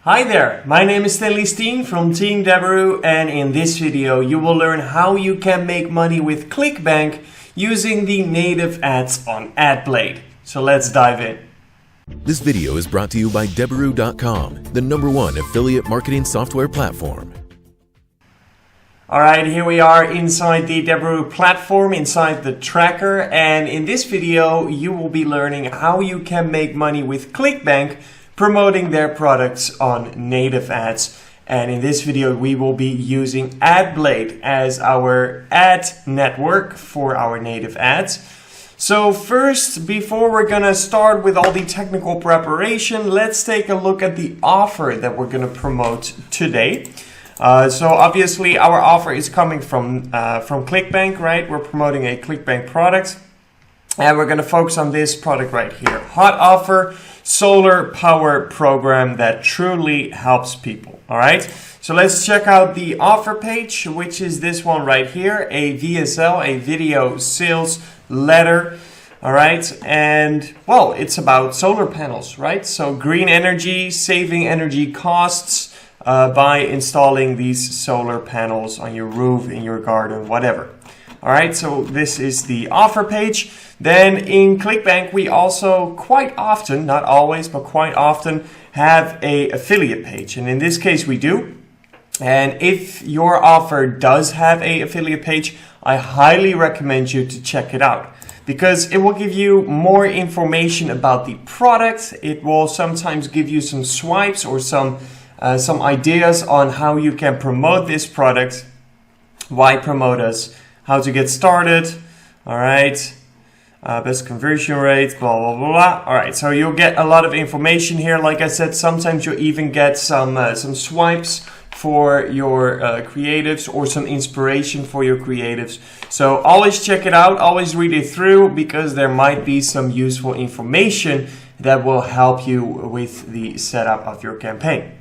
Hi there, my name is Stanley Steen from Team Deberoo, and in this video you will learn how you can make money with ClickBank using the native ads on AdBlade. So let's dive in. This video is brought to you by Deberoo.com, the #1 affiliate marketing software platform. Alright, here we are inside the Deberoo platform, inside the tracker, and in this video you will be learning how you can make money with ClickBank promoting their products on native ads. And in this video we will be using AdBlade as our ad network for our native ads. So first, before we're gonna start with all the technical preparation, let's take a look at the offer that we're gonna promote today. So obviously our offer is coming from ClickBank, right? We're promoting a ClickBank product and we're gonna focus on this product right here. Hot offer, solar power program that truly helps people. All right, so let's check out the offer page, which is this one right here, a VSL, a video sales letter. All right, and well, it's about solar panels, right? So green energy, saving energy costs by installing these solar panels on your roof, in your garden, whatever. All right, so this is the offer page. Then in ClickBank, we also quite often, not always, but quite often have a affiliate page. And in this case, we do. And if your offer does have a affiliate page, I highly recommend you to check it out because it will give you more information about the product. It will sometimes give you some swipes or some ideas on how you can promote this product, why promote us, how to get started, all right, best conversion rate, blah, blah, blah. All right, so you'll get a lot of information here. Like I said, sometimes you'll even get some swipes for your creatives or some inspiration for your creatives. So always check it out, always read it through because there might be some useful information that will help you with the setup of your campaign.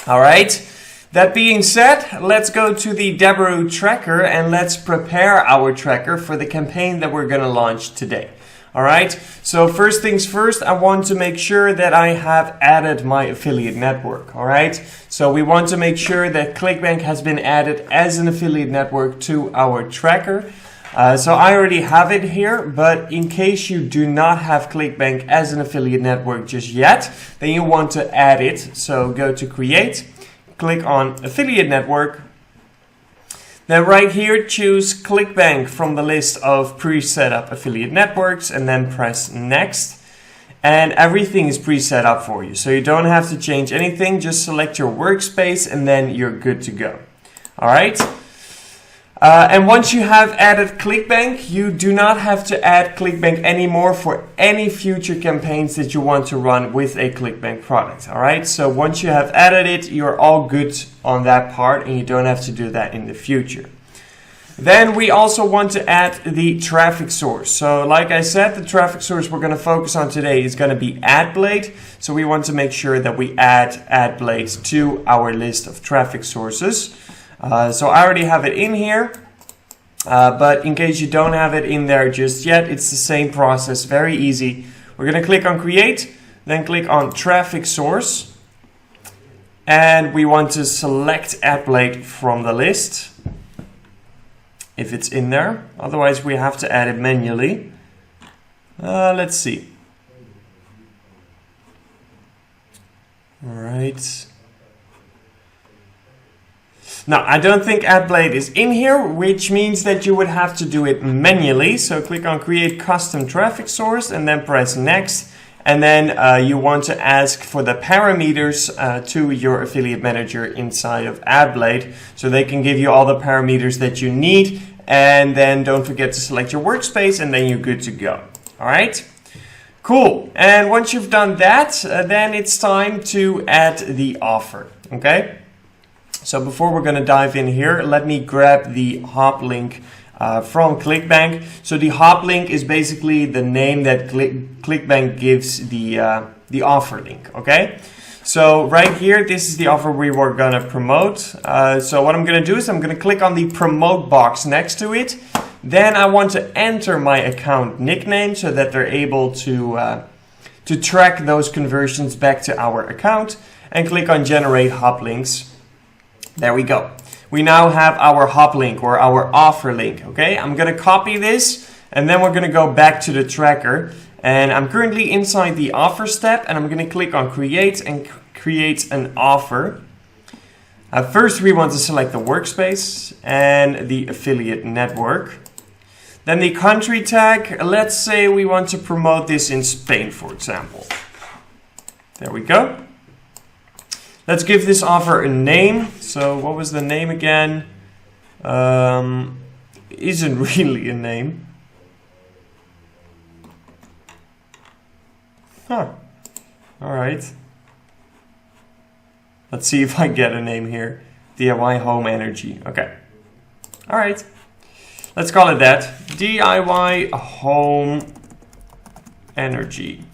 All right. That being said, let's go to the Deberoo tracker and let's prepare our tracker for the campaign that we're going to launch today. All right, so first things first, I want to make sure that I have added my affiliate network. All right, so we want to make sure that ClickBank has been added as an affiliate network to our tracker. So I already have it here, but in case you do not have ClickBank as an affiliate network just yet, then you want to add it. So go to Create. Click on Affiliate Network. Then right here, choose ClickBank from the list of pre-set up affiliate networks and then press Next. And everything is pre-set up for you. So you don't have to change anything. Just select your workspace and then you're good to go. All right. And once you have added ClickBank, you do not have to add ClickBank anymore for any future campaigns that you want to run with a ClickBank product. All right, so once you have added it, you're all good on that part and you don't have to do that in the future. Then we also want to add the traffic source. So like I said, the traffic source we're going to focus on today is going to be AdBlade. So we want to make sure that we add AdBlade to our list of traffic sources. So I already have it in here, but in case you don't have it in there just yet, it's the same process, very easy. We're going to click on Create, then click on Traffic Source, and we want to select AdBlade from the list, if it's in there. Otherwise, we have to add it manually. Let's see. All right. Now, I don't think AdBlade is in here, which means that you would have to do it manually. So click on Create Custom Traffic Source and then press Next. And then you want to ask for the parameters to your affiliate manager inside of AdBlade so they can give you all the parameters that you need. And then don't forget to select your workspace and then you're good to go. All right. Cool. And once you've done that, then it's time to add the offer. Okay. So before we're going to dive in here, let me grab the hop link from ClickBank. So the hop link is basically the name that ClickBank gives the offer link. Okay. So right here, this is the offer we were going to promote. So what I'm going to do is I'm going to click on the promote box next to it. Then I want to enter my account nickname so that they're able to track those conversions back to our account. and click on generate hop links. There we go. We now have our hop link or our offer link. Okay, I'm going to copy this and then we're going to go back to the tracker. And I'm currently inside the offer step and I'm going to click on create and create an offer. First, we want to select the workspace and the affiliate network. Then the country tag, let's say we want to promote this in Spain, for example. There we go. Let's give this offer a name. So what was the name again? Isn't really a name. Huh. All right. Let's see if I get a name here. DIY Home Energy. Okay. All right. Let's call it that. DIY Home Energy.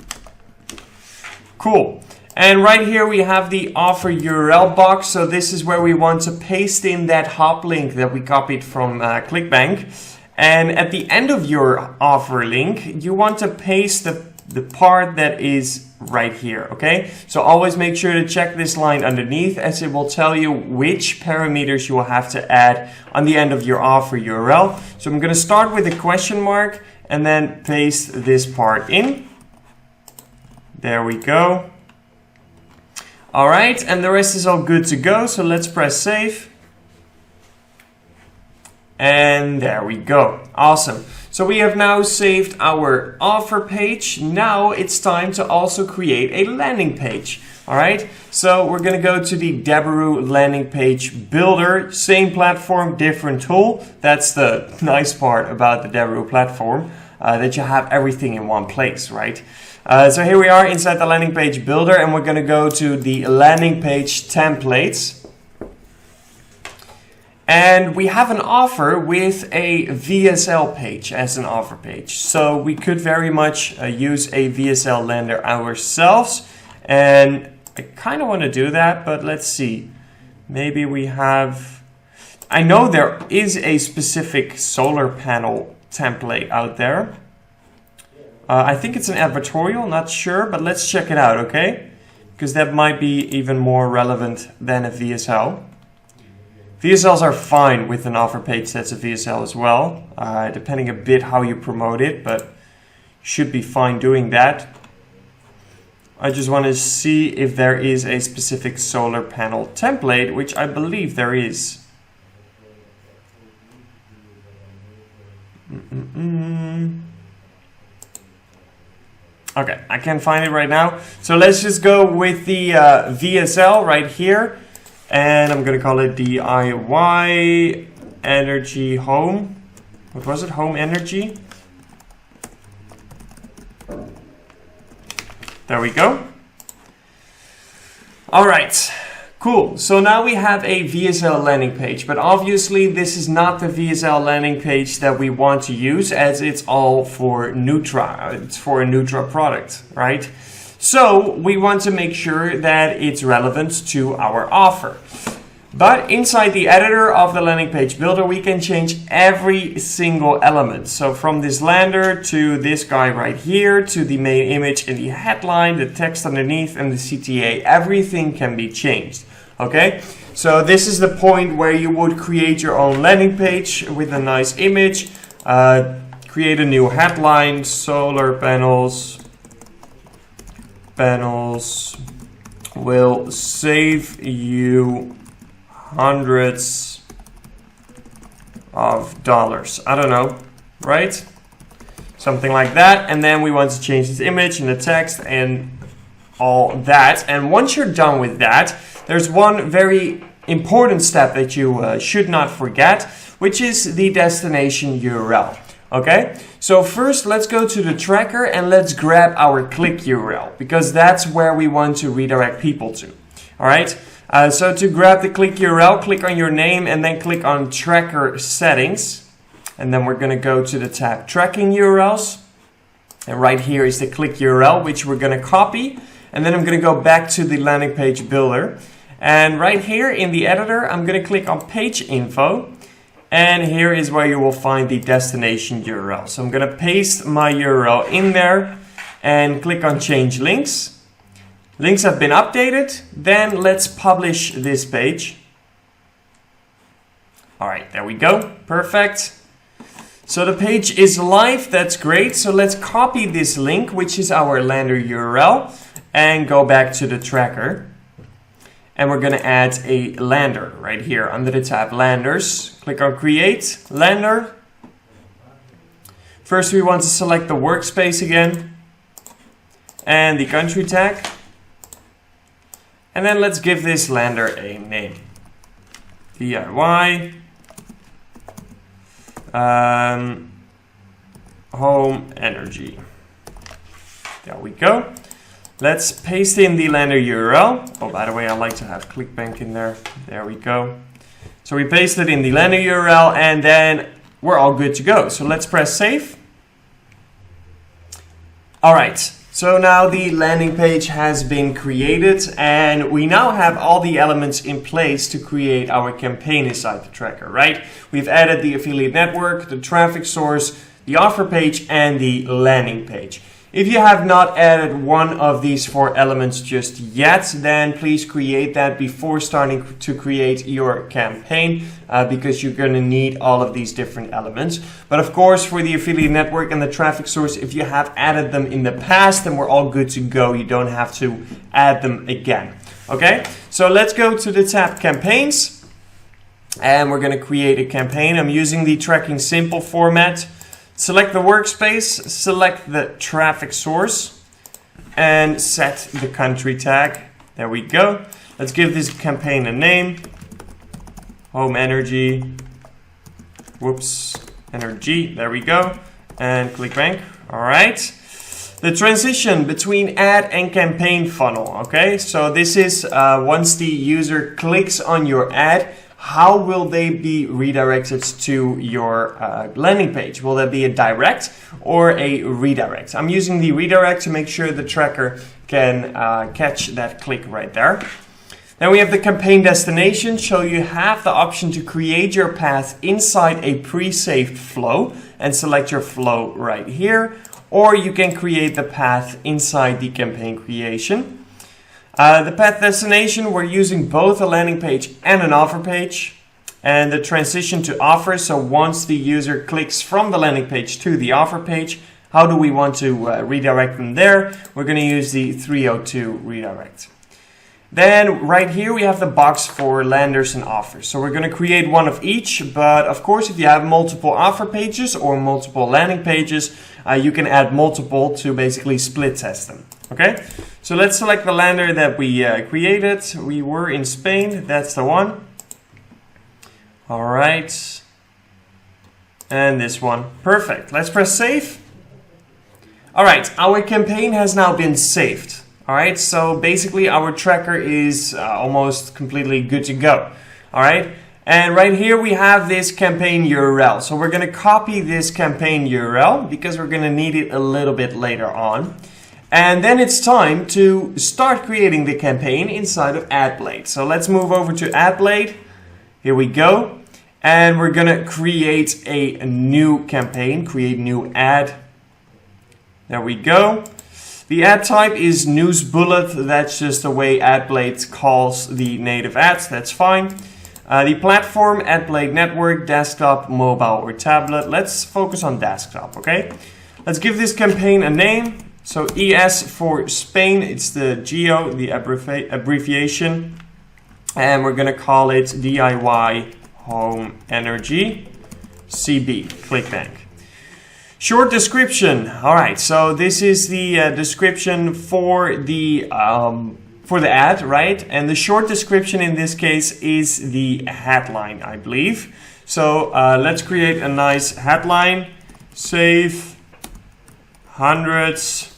Cool. And right here we have the offer URL box. So this is where we want to paste in that hop link that we copied from ClickBank. And at the end of your offer link, you want to paste the part that is right here, okay? So always make sure to check this line underneath, as it will tell you which parameters you will have to add on the end of your offer URL. So I'm going to start with a question mark and then paste this part in. There we go. All right, and the rest is all good to go. So let's press save. And there we go. Awesome. So we have now saved our offer page. Now it's time to also create a landing page. All right. So we're going to go to the Deberoo landing page builder. Same platform, different tool. That's the nice part about the Deberoo platform, that you have everything in one place, right? So here we are inside the landing page builder, and we're going to go to the landing page templates. And we have an offer with a VSL page as an offer page. So we could very much use a VSL lander ourselves. And I kind of want to do that, but let's see. Maybe we have... I know there is a specific solar panel template out there. I think it's an advertorial, not sure, but let's check it out, okay? Because that might be even more relevant than a VSL. VSLs are fine with an offer page that's a VSL as well, depending a bit how you promote it, but should be fine doing that. I just want to see if there is a specific solar panel template, which I believe there is. Okay, I can't find it right now. So let's just go with the VSL right here. And I'm going to call it DIY Energy Home. What was it? Home Energy. There we go. All right. Cool. So now we have a VSL landing page, but obviously this is not the VSL landing page that we want to use, as it's all for Nutra. It's for a Nutra product, right? So we want to make sure that it's relevant to our offer. But inside the editor of the landing page builder, we can change every single element. So from this lander to this guy right here, to the main image and the headline, the text underneath, and the CTA, everything can be changed. Okay, so this is the point where you would create your own landing page with a nice image, create a new headline: solar panels will save you hundreds of dollars. I don't know, right? Something like that. And then we want to change this image and the text and all that. And once you're done with that, there's one very important step that you should not forget, which is the destination URL. Okay, so first let's go to the tracker and let's grab our click URL, because that's where we want to redirect people to. All right, so to grab the click URL, click on your name and then click on tracker settings. And then we're going to go to the tab tracking URLs. And right here is the click URL, which we're going to copy. And then I'm going to go back to the landing page builder. And right here in the editor, I'm going to click on page info. And here is where you will find the destination URL. So I'm going to paste my URL in there and click on change links. Links have been updated. Then let's publish this page. All right, there we go. Perfect. So the page is live. That's great. So let's copy this link, which is our lander URL, and go back to the tracker. And we're going to add a lander right here under the tab Landers. Click on Create Lander. First, we want to select the workspace again and the country tag. And then let's give this lander a name. DIY Home Energy. There we go. Let's paste in the lander URL. Oh, by the way, I like to have ClickBank in there. There we go. So we pasted in the lander URL and then we're all good to go. So let's press save. All right. So now the landing page has been created and we now have all the elements in place to create our campaign inside the tracker, right? We've added the affiliate network, the traffic source, the offer page, and the landing page. If you have not added one of these 4 elements just yet, then please create that before starting to create your campaign because you're going to need all of these different elements. But of course, for the affiliate network and the traffic source, if you have added them in the past, then we're all good to go. You don't have to add them again. Okay, so let's go to the tab Campaigns and we're going to create a campaign. I'm using the tracking simple format. Select the workspace, select the traffic source, and set the country tag. There we go. Let's give this campaign a name. Home Energy. Whoops. Energy. There we go. And ClickBank. All right. The transition between ad and campaign funnel. Okay. So this is once the user clicks on your ad, how will they be redirected to your landing page? Will that be a direct or a redirect? I'm using the redirect to make sure the tracker can catch that click right there. Then we have the campaign destination. So you have the option to create your path inside a pre-saved flow and select your flow right here. Or you can create the path inside the campaign creation. The path destination, we're using both a landing page and an offer page. And the transition to offer, so once the user clicks from the landing page to the offer page, how do we want to redirect them there? We're going to use the 302 redirect. Then right here we have the box for landers and offers. So we're going to create one of each, but of course if you have multiple offer pages or multiple landing pages, you can add multiple to basically split test them. Okay, so let's select the lander that we created. We were in Spain, that's the one. All right, and this one, perfect. Let's press save. All right, our campaign has now been saved. All right, so basically our tracker is almost completely good to go. All right, and right here we have this campaign URL. So we're going to copy this campaign URL because we're going to need it a little bit later on. And then it's time to start creating the campaign inside of AdBlade. So let's move over to AdBlade. Here we go. And we're going to create a new campaign, create new ad. There we go. The ad type is news bullet. That's just the way AdBlade calls the native ads. That's fine. The platform, AdBlade network, desktop, mobile, or tablet. Let's focus on desktop, okay? Let's give this campaign a name. So ES for Spain, it's the geo, the abbreviation. And we're going to call it DIY Home Energy CB, ClickBank. Short description. All right, so this is the description for the ad, right? And the short description in this case is the headline, I believe. So let's create a nice headline. Save hundreds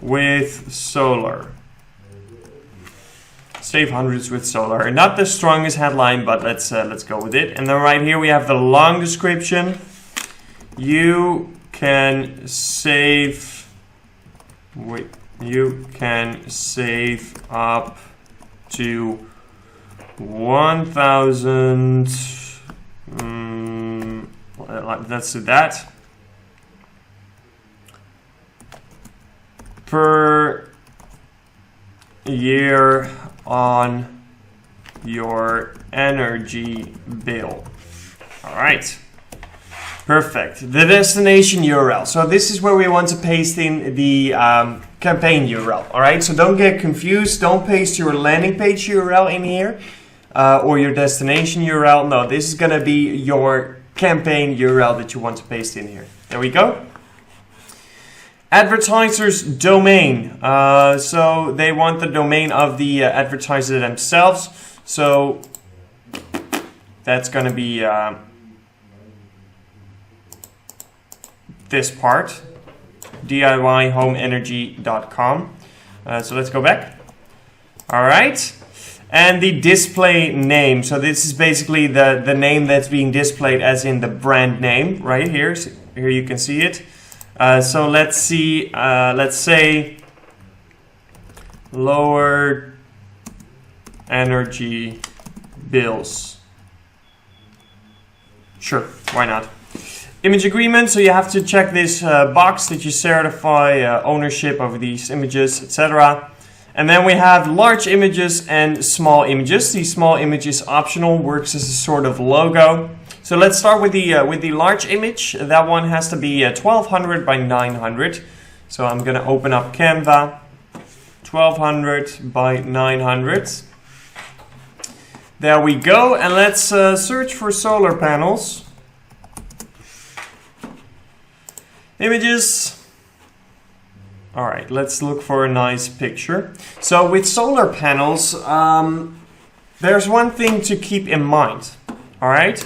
with solar. Save hundreds with solar. Not the strongest headline, but let's go with it. And then right here we have the long description. You can save up to 1,000. Let's do that. Per year on your energy bill. All right. Perfect. The destination URL. So this is where we want to paste in the campaign URL. All right. So don't get confused. Don't paste your landing page URL in here or your destination URL. No, this is going to be your campaign URL that you want to paste in here. There we go. Advertiser's domain. So they want the domain of the advertiser themselves. So that's going to be this part, DIYHomeEnergy.com. So let's go back. All right. And the display name. So this is basically the name that's being displayed as in the brand name right here. So here you can see it. So let's see, let's say lower energy bills. Sure, why not? Image agreement, so you have to check this box that you certify ownership of these images, etc. And then we have large images and small images. The small image is optional, works as a sort of logo. So let's start with the large image. That one has to be 1200 by 900. So I'm going to open up Canva, 1200 by 900. There we go. And let's search for solar panels. Images. All right, let's look for a nice picture. So with solar panels, there's one thing to keep in mind. All right.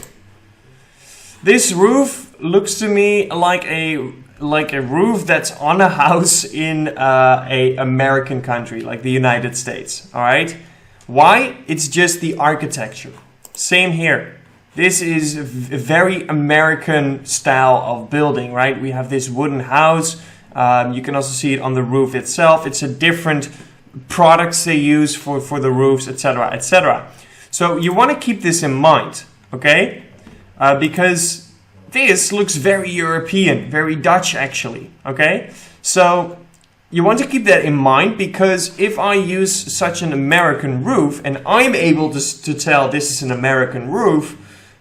This roof looks to me like a roof that's on a house in a American country, like the United States. All right. Why? It's just the architecture. Same here. This is a very American style of building, right? We have this wooden house. You can also see it on the roof itself. It's a different products they use for the roofs, etc., etc. So you want to keep this in mind, okay? Because this looks very European, very Dutch actually, okay? So you want to keep that in mind, because if I use such an American roof and I'm able to tell this is an American roof,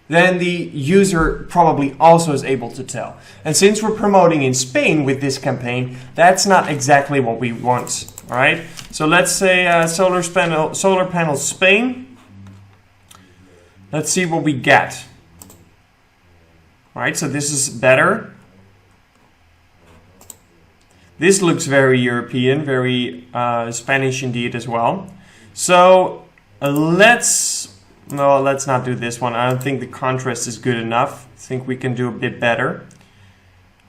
then the user probably also is able to tell. And since we're promoting in Spain with this campaign, that's not exactly what we want, all right? So let's say solar panel Spain. Let's see what we get. All right, so this is better. This looks very European, very Spanish indeed as well. So let's not do this one. I don't think the contrast is good enough. I think we can do a bit better.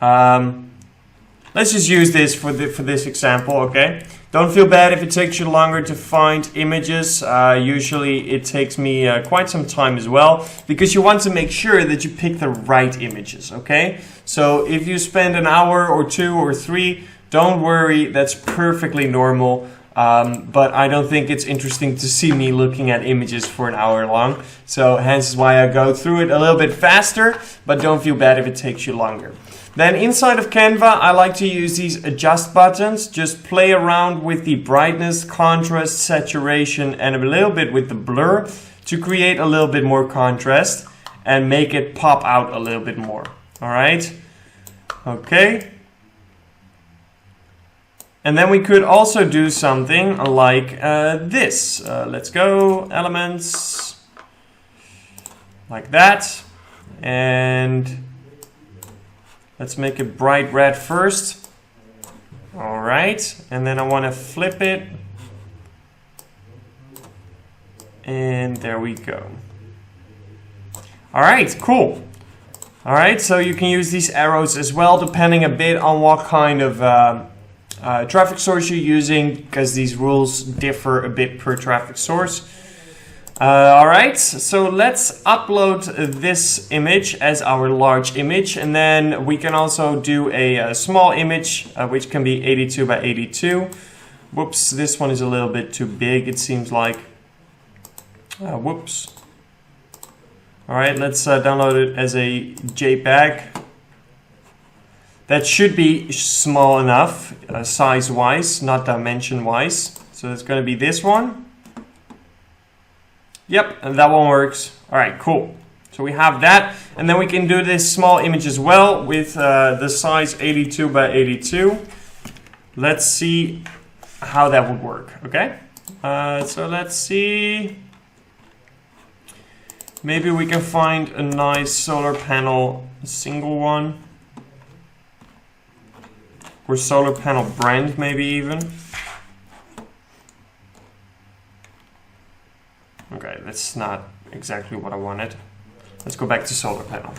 Let's just use this for this example, okay? Don't feel bad if it takes you longer to find images. Usually it takes me quite some time as well, because you want to make sure that you pick the right images, okay? So if you spend an hour or 2 or 3, don't worry, that's perfectly normal. But I don't think it's interesting to see me looking at images for an hour long. So hence why I go through it a little bit faster, but don't feel bad if it takes you longer. Then inside of Canva, I like to use these adjust buttons. Just play around with the brightness, contrast, saturation, and a little bit with the blur to create a little bit more contrast and make it pop out a little bit more. All right. Okay. And then we could also do something like this. Let's go, elements, like that. And let's make it bright red first. All right, and then I want to flip it. And there we go. All right, cool. All right, so you can use these arrows as well, depending a bit on what kind of traffic source you're using, because these rules differ a bit per traffic source. All right, so let's upload this image as our large image, and then we can also do a small image, which can be 82 by 82. Whoops, this one is a little bit too big, it seems like. Whoops. All right, let's download it as a JPEG. That should be small enough, size-wise, not dimension-wise. So it's going to be this one. Yep, and that one works. All right, cool. So we have that, and then we can do this small image as well with the size 82 by 82. Let's see how that would work, okay? So let's see. Maybe we can find a nice solar panel, a single one. Or solar panel brand, maybe even. Okay, that's not exactly what I wanted. Let's go back to solar panel.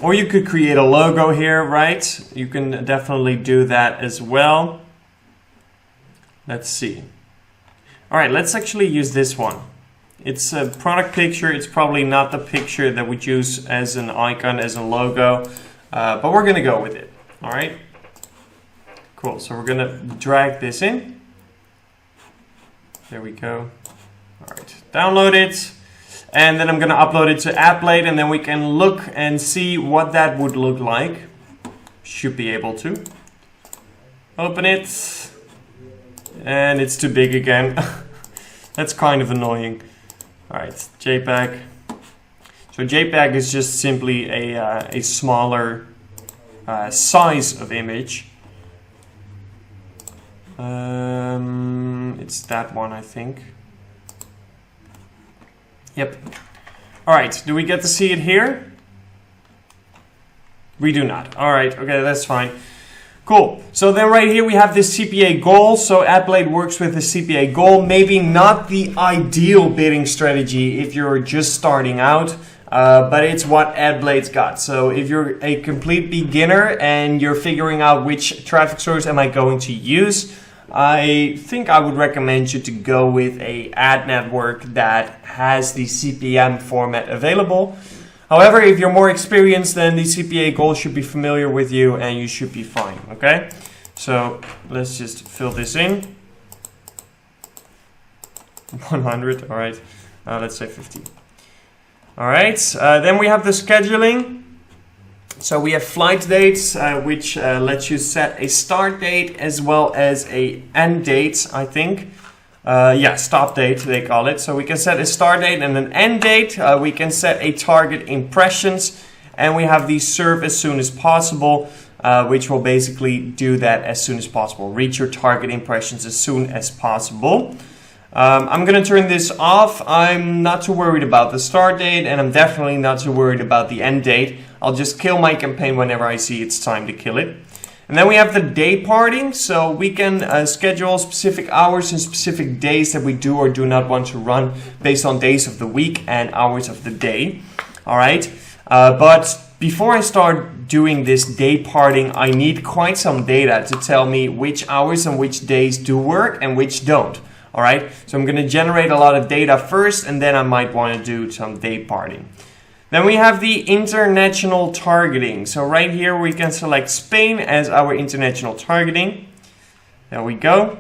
Or you could create a logo here, right? You can definitely do that as well. Let's see. All right, let's actually use this one. It's a product picture. It's probably not the picture that we use as an icon, as a logo, but we're gonna go with it. All right, cool. So we're gonna drag this in. There we go. All right, download it. And then I'm gonna upload it to AdBlade, and then we can look and see what that would look like. Should be able to. Open it. And it's too big again. That's kind of annoying. All right, JPEG. So JPEG is just simply a smaller size of image. It's that one, I think. Yep. All right, do we get to see it here? We do not. All right, okay, that's fine. Cool. So then right here we have this CPA goal. So AdBlade works with a CPA goal. Maybe not the ideal bidding strategy if you're just starting out, but it's what AdBlade's got. So if you're a complete beginner and you're figuring out which traffic source am I going to use, I think I would recommend you to go with a ad network that has the CPM format available. However, if you're more experienced, then the CPA goal should be familiar with you and you should be fine, okay? So let's just fill this in. 100, all right. Let's say 50. All right, then we have the scheduling. So we have flight dates, which lets you set a start date as well as a end date, I think. Yeah, stop date, they call it. So we can set a start date and an end date. We can set a target impressions. And we have the serve as soon as possible, which will basically do that as soon as possible. Reach your target impressions as soon as possible. I'm going to turn this off. I'm not too worried about the start date, and I'm definitely not too worried about the end date. I'll just kill my campaign whenever I see it's time to kill it. And then we have the day parting, so we can schedule specific hours and specific days that we do or do not want to run based on days of the week and hours of the day. All right, but before I start doing this day parting, I need quite some data to tell me which hours and which days do work and which don't. All right, so I'm going to generate a lot of data first, and then I might want to do some day parting. Then we have the international targeting. So right here we can select Spain as our international targeting. There we go.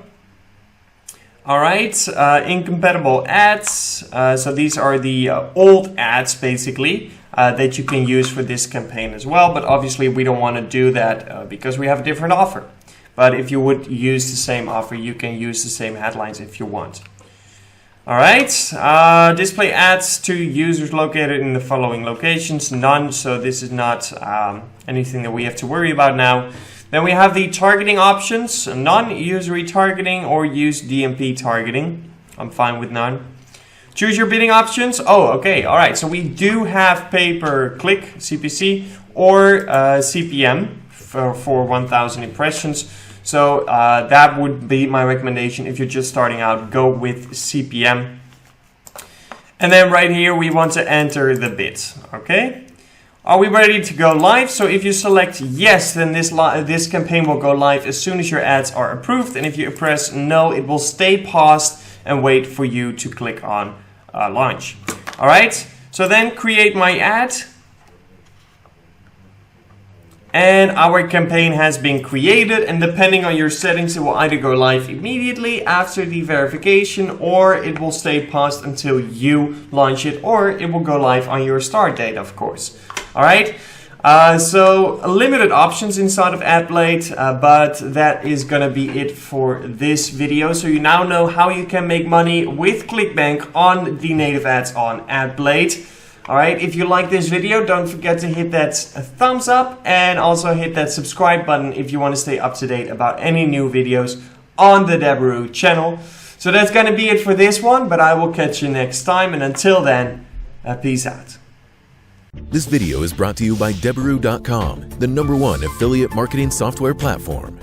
All right, incompatible ads. So these are the old ads basically that you can use for this campaign as well. But obviously we don't want to do that because we have a different offer. But if you would use the same offer, you can use the same headlines if you want. All right, display ads to users located in the following locations, none, so this is not anything that we have to worry about now. Then we have the targeting options, none, use retargeting or use DMP targeting. I'm fine with none. Choose your bidding options. Oh, okay, all right, so we do have pay-per-click, CPC, or CPM for 1,000 impressions. So that would be my recommendation if you're just starting out, go with CPM. And then right here, we want to enter the bid, okay? Are we ready to go live? So if you select yes, then this campaign will go live as soon as your ads are approved. And if you press no, it will stay paused and wait for you to click on launch. All right, so then create my ad. And our campaign has been created, and depending on your settings, it will either go live immediately after the verification, or it will stay paused until you launch it, or it will go live on your start date, of course. All right. So limited options inside of AdBlade, but that is going to be it for this video. So you now know how you can make money with ClickBank on the native ads on AdBlade. Alright, if you like this video, don't forget to hit that thumbs up and also hit that subscribe button if you want to stay up to date about any new videos on the Deberoo channel. So that's going to be it for this one, but I will catch you next time, and until then, peace out. This video is brought to you by Deberoo.com, the #1 affiliate marketing software platform.